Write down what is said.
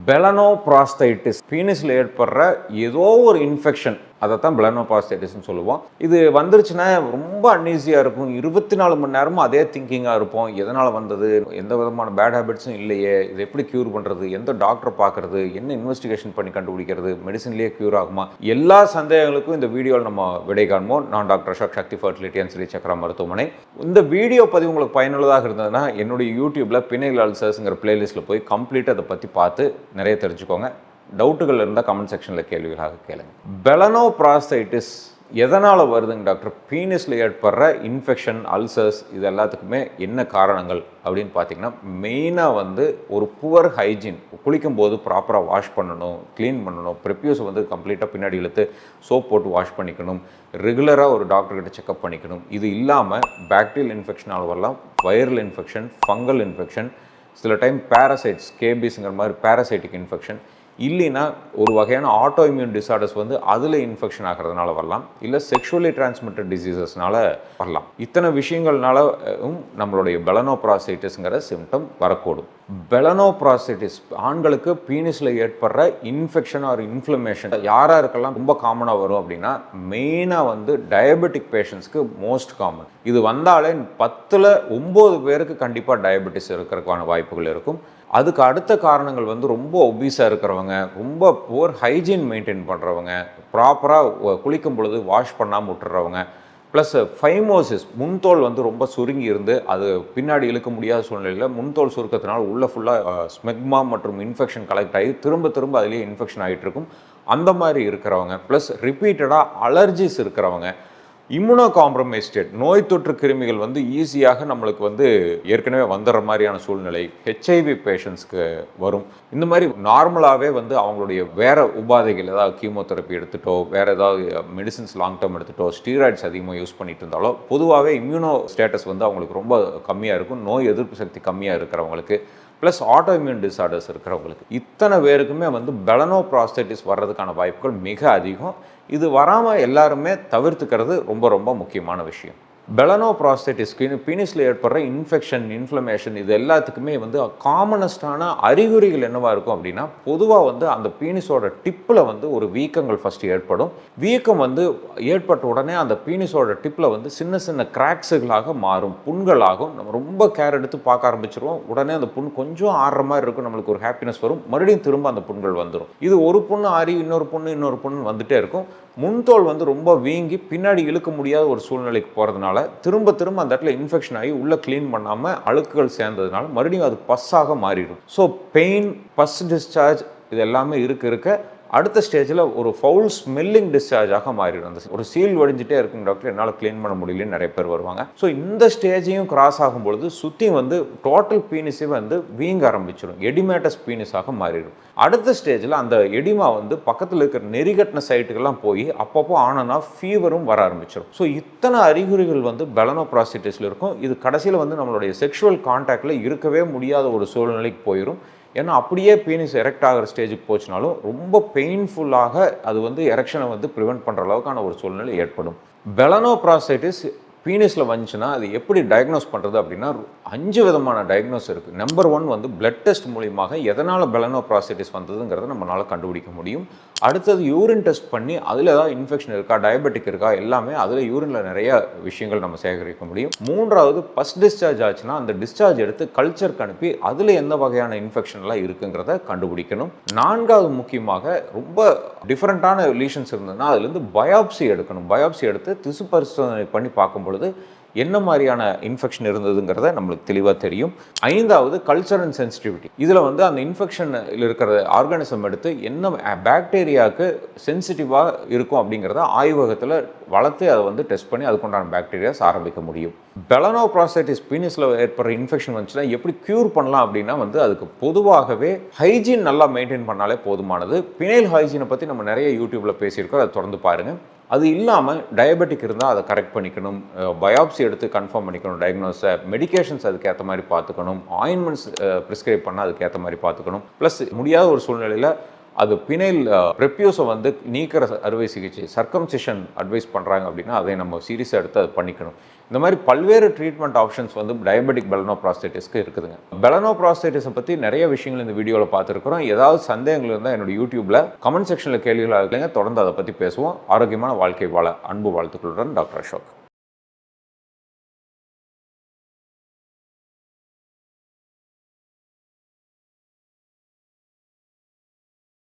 பெலனோபிராஸ்தைட்டிஸ் பீனிஸில் ஏற்படுற ஏதோ ஒரு இன்ஃபெக்ஷன், அதை தான் பெலனோபிராஸ்தைட்டிஸ்னு சொல்லுவோம். இது வந்துருச்சுன்னா ரொம்ப அன்ஈஸியாக இருக்கும். 24 மணி நேரமும் அதே திங்கிங்காக இருப்போம். எதனால் வந்தது, எந்த விதமான பேட் ஹேபிட்ஸும் இல்லையே, இது எப்படி க்யூர் பண்ணுறது, எந்த டாக்டரை பார்க்குறது, என்ன இன்வெஸ்டிகேஷன் பண்ணி கண்டுபிடிக்கிறது, மெடிசன்லேயே க்யூர் ஆகுமா, எல்லா சந்தேகங்களுக்கும் இந்த வீடியோவில் நம்ம விடை காண்போம். நான் doctor Ashok, Shakti fertility and Shri Chakra மருத்துவமனை. இந்த வீடியோ பதிவு உங்களுக்கு பயனுள்ளதாக இருந்ததுன்னா என்னுடைய யூடியூப்பில் பிணைல் அல்சர்ஸுங்கிற பிளேலிஸ்ட்டில் போய் கம்ப்ளீட்டாக அதை பற்றி பார்த்து நிறைய தெரிஞ்சுக்கோங்க. டவுட்டுகள் இருந்தால் கமெண்ட் செக்ஷனில் கேள்விகளாக கேளுங்க. பெலனோபிராஸ்தைட்டிஸ் எதனால் வருதுங்க டாக்டர்? பீனிஸில் ஏற்படுற இன்ஃபெக்ஷன், அல்சர்ஸ், இது எல்லாத்துக்குமே என்ன காரணங்கள் அப்படின்னு பார்த்தீங்கன்னா, மெயினாக ஒரு புவர் ஹைஜீன். குளிக்கும்போது ப்ராப்பராக வாஷ் பண்ணணும், க்ளீன் பண்ணணும், ப்ரெப்யூஸை கம்ப்ளீட்டாக பின்னாடி இழுத்து சோப் போட்டு வாஷ் பண்ணிக்கணும், ரெகுலராக ஒரு டாக்டர்கிட்ட செக்அப் பண்ணிக்கணும். இது இல்லாமல் பாக்டீரியல் இன்ஃபெக்ஷனால் வரலாம், வைரல் இன்ஃபெக்ஷன், ஃபங்கல் இன்ஃபெக்ஷன், சில டைம் பேரசைட்ஸ், கேபிஸ்ங்கிற மாதிரி பேரசைட்டிக் இன்ஃபெக்ஷன், இல்லைன்னா ஒரு வகையான ஆட்டோ இம்யூன் டிசார்டர்ஸ் அதில் இன்ஃபெக்ஷன் ஆகிறதுனால வரலாம், இல்லை செக்ஷுவலி டிரான்ஸ்மிட்டட் டிசீசஸ்னால வரலாம். இத்தனை விஷயங்கள்னாலும் நம்மளுடைய பெலனோபிராஸ்தைட்டிஸ்ங்கிற சிம்டம் வரக்கூடும். பெலனோபிராஸ்தைட்டிஸ் ஆண்களுக்கு பீனிஸில் ஏற்படுற இன்ஃபெக்ஷன் ஆர் இன்ஃப்ளமேஷன் யாராருக்கெல்லாம் ரொம்ப காமனாக வரும் அப்படின்னா, மெயினாக டயபெட்டிக் பேஷண்ட்ஸ்க்கு மோஸ்ட் காமன். இது வந்தாலே 10ல் 9 பேருக்கு கண்டிப்பாக டயபெட்டிஸ் இருக்கிறதுக்கான வாய்ப்புகள் இருக்கும். அதுக்கு அடுத்த காரணங்கள் ரொம்ப ஒபீஸாக இருக்கிறவங்க, ரொம்ப புவர் ஹைஜீன் மெயின்டைன் பண்ணுறவங்க, ப்ராப்பராக குளிக்கும் பொழுது வாஷ் பண்ணாமல் விட்டுறவங்க, ப்ளஸ் ஃபைமோசிஸ், முன்தோல் ரொம்ப சுருங்கி இருந்து அது பின்னாடி இழுக்க முடியாத சூழ்நிலையில் முன்தோல் சுருக்கத்தினால உள்ள ஃபுல்லாக ஸ்மெக்மா மற்றும் இன்ஃபெக்ஷன் கலெக்ட் ஆகி திரும்ப அதுலேயே இன்ஃபெக்ஷன் ஆகிட்டு இருக்கும். அந்த மாதிரி இருக்கிறவங்க, ப்ளஸ் ரிப்பீட்டடாக அலர்ஜிஸ் இருக்கிறவங்க, இம்யூனோ காம்ப்ரமைஸ் ஸ்டேட், நோய் தொற்று கிருமிகள் ஈஸியாக நம்மளுக்கு ஏற்கனவே வந்துடுற மாதிரியான சூழ்நிலை, ஹெச்ஐவி பேஷண்ட்ஸ்க்கு வரும். இந்த மாதிரி நார்மலாகவே அவங்களுடைய வேறு உபாதைகள், ஏதாவது கீமோதெரப்பி எடுத்துட்டோ, வேறு ஏதாவது மெடிசின்ஸ் லாங் டேர்ம் எடுத்துட்டோ, ஸ்டீராய்ட்ஸ் அதிகமாக யூஸ் பண்ணிட்டு இருந்தாலோ, பொதுவாகவே இம்யூனோ ஸ்டேட்டஸ் அவங்களுக்கு ரொம்ப கம்மியாக இருக்கும். நோய் எதிர்ப்பு சக்தி கம்மியாக இருக்கிறவங்களுக்கு, ப்ளஸ் ஆட்டோ இம்யூன் டிசார்டர்ஸ் இருக்கிறவங்களுக்கு, இத்தனை பேருக்குமே பெலனோபிராஸ்தைட்டிஸ் வர்றதுக்கான வாய்ப்புகள் மிக அதிகம். இது வராமல் எல்லாருமே தவிர்த்துக்கிறது ரொம்ப ரொம்ப முக்கியமான விஷயம். பெலனோபிராஸ்தைட்டிஸ்க்கு பீனிஸில் ஏற்படுற இன்ஃபெக்ஷன், இன்ஃப்ளமேஷன், இது எல்லாத்துக்குமே காமனஸ்டான அறிகுறிகள் என்னவாக இருக்கும் அப்படின்னா, பொதுவாக அந்த பீனிஸோட டிப்பில் ஒரு வீக்கங்கள் ஃபஸ்ட்டு ஏற்படும். வீக்கம் ஏற்பட்ட உடனே அந்த பீனிஸோட டிப்பில் சின்ன சின்ன கிராக்ஸுகளாக மாறும், புண்களாகும். நம்ம ரொம்ப கேர் எடுத்து பார்க்க ஆரம்பிச்சிருவோம். உடனே அந்த புண் கொஞ்சம் ஆடுற மாதிரி இருக்கும், நம்மளுக்கு ஒரு ஹாப்பினஸ் வரும், மறுபடியும் திரும்ப அந்த புண்கள் வந்துடும். இது ஒரு புண்ணு ஆறி இன்னொரு புண்ணு வந்துகிட்டே இருக்கும். முன்தோல் ரொம்ப வீங்கி பின்னாடி இழுக்க முடியாத ஒரு சூழ்நிலைக்கு போகிறதுனால திரும்ப அந்த இடத்துல இன்ஃபெக்ஷன் ஆகி உள்ளே க்ளீன் பண்ணாமல் அழுக்குகள் சேர்ந்ததுனால மறுபடியும் அது பஸ்ஸாக மாறிடும். ஸோ பெயின், பஸ் டிஸ்சார்ஜ், இது எல்லாமே இருக்க அடுத்த ஸ்டேஜில் ஒரு ஃபவுல் ஸ்மெல்லிங் டிஸ்சார்ஜாக மாறிடும். அந்த ஒரு சீல் வடிஞ்சிட்டே இருக்குங்க டாக்டர், என்னால் க்ளீன் பண்ண முடியலன்னு நிறைய பேர் வருவாங்க. ஸோ இந்த ஸ்டேஜையும் கிராஸ் ஆகும்பொழுது சுற்றி டோட்டல் பீனிஸே வீங்க ஆரம்பிச்சிடும், எடிமேட்டஸ் பீனிஸாக மாறிடும். அடுத்த ஸ்டேஜில் அந்த எடிமா பக்கத்தில் இருக்கிற நெறிகட்டின சைட்டுக்கெல்லாம் போய் அப்பப்போ ஆனனா ஃபீவரும் வர ஆரம்பிச்சிடும். ஸோ இத்தனை அறிகுறிகள் பெலனோபிராஸ்தைட்டிஸில் இருக்கும். இது கடைசியில் நம்மளுடைய செக்ஷுவல் கான்டாக்டில் இருக்கவே முடியாத ஒரு சூழ்நிலைக்கு போயிடும். ஏன்னா அப்படியே பீனிஸ் எரெக்ட் ஆகிற ஸ்டேஜுக்கு போச்சுனாலும் ரொம்ப பெயின்ஃபுல்லாக அது எரெக்ஷனை ப்ரிவெண்ட் பண்ணுற அளவுக்கான ஒரு சூழ்நிலை ஏற்படும். பெலனோபிராஸ்தைட்டிஸ் பீனிஸில் வந்துச்சுன்னா அது எப்படி டயக்னோஸ் பண்ணுறது அப்படின்னா, 5 விதமான டயக்னோஸ் இருக்குது. நம்பர் 1 பிளட் டெஸ்ட் மூலியமாக எதனால் பெலனோபிராஸ்தைட்டிஸ் வந்ததுங்கிறத நம்மளால் கண்டுபிடிக்க முடியும். அடுத்தது யூரின் டெஸ்ட் பண்ணி அதில் ஏதாவது இன்ஃபெக்ஷன் இருக்கா, டயபெட்டிக் இருக்கா, எல்லாமே அதில் யூரினில் நிறைய விஷயங்கள் நம்ம சேகரிக்க முடியும். 3வது பஸ் டிஸ்சார்ஜ் ஆச்சுன்னா அந்த டிஸ்சார்ஜ் எடுத்து கல்ச்சருக்கு அனுப்பி அதில் எந்த வகையான இன்ஃபெக்ஷன்லாம் இருக்குங்கிறத கண்டுபிடிக்கணும். 4வது முக்கியமாக ரொம்ப டிஃப்ரெண்ட்டான லீஷன்ஸ் இருந்ததுன்னா அதுலேருந்து பயாப்சி எடுக்கணும். பயாப்சி எடுத்து திசு பரிசோதனை பண்ணி பார்க்கும்போது என்ன மாதிரியான இன்ஃபெக்ஷன் இருந்ததுங்கிறத நம்மளுக்கு தெளிவாக தெரியும். 5வது கல்ச்சர் அண்ட் சென்சிட்டிவிட்டி. இதில் அந்த இன்ஃபெக்ஷனில் இருக்கிற ஆர்கானிசம் எடுத்து என்ன பாக்டீரியாவுக்கு சென்சிட்டிவாக இருக்கும் அப்படிங்கிறத ஆய்வகத்தில் வளர்த்து அதை டெஸ்ட் பண்ணி அதுக்குண்டான பாக்டீரியாஸ் ஆரம்பிக்க முடியும். பெலனோபிராஸ்தைட்டிஸ் பீனிஸில் ஏற்படுற இன்ஃபெக்ஷன் வந்துச்சுன்னா எப்படி க்யூர் பண்ணலாம் அப்படின்னா அதுக்கு பொதுவாகவே ஹைஜீன் நல்லா மெயின்டைன் பண்ணாலே போதுமானது. பினைல் ஹைஜீனை பற்றி நம்ம நிறைய யூடியூப்பில் பேசியிருக்கோம், அதை தொடர்ந்து பாருங்கள். அது இல்லாமல் டயபெட்டிக் இருந்தால் அதை கரெக்ட் பண்ணிக்கணும், பயாப்சி எடுத்து கன்ஃபார்ம் பண்ணிக்கணும் டயக்னோஸை, மெடிகேஷன்ஸ் அதுக்கேற்ற மாதிரி பார்த்துக்கணும், ஆயின்மெண்ட்ஸ் ப்ரிஸ்கிரைப் பண்ணால் அதுக்கேற்ற மாதிரி பார்த்துக்கணும். ப்ளஸ் முடியாத ஒரு சூழ்நிலையில் அது பினைல் ப்ரெப்யூஸை வந்து நீக்கிற அறுவை சிகிச்சை சர்க்கம்சிஷன் அட்வைஸ் பண்ணுறாங்க அப்படின்னா அதை நம்ம சீரியஸாக எடுத்து அதை பண்ணிக்கணும். இந்த மாதிரி பல்வேறு ட்ரீட்மெண்ட் ஆப்ஷன்ஸ் வந்து டயபெட்டிக் பெலனோப்ராஸ்டைட்டிஸ்க்கு இருக்குதுங்க. பெலனோப்ராஸ்டைட்டிஸை பற்றி நிறைய விஷயங்கள் இந்த வீடியோவில் பார்த்துருக்குறோம். ஏதாவது சந்தேகங்கள் இருந்தால் என்னோட யூடியூப்பில் கமெண்ட் செக்ஷனில் கேள்விகளாக இருக்குங்க. தொடர்ந்து அதை பற்றி பேசுவோம். ஆரோக்கியமான வாழ்க்கை வாழ அன்பு வாழ்த்துக்களுடன் டாக்டர் அசோக்.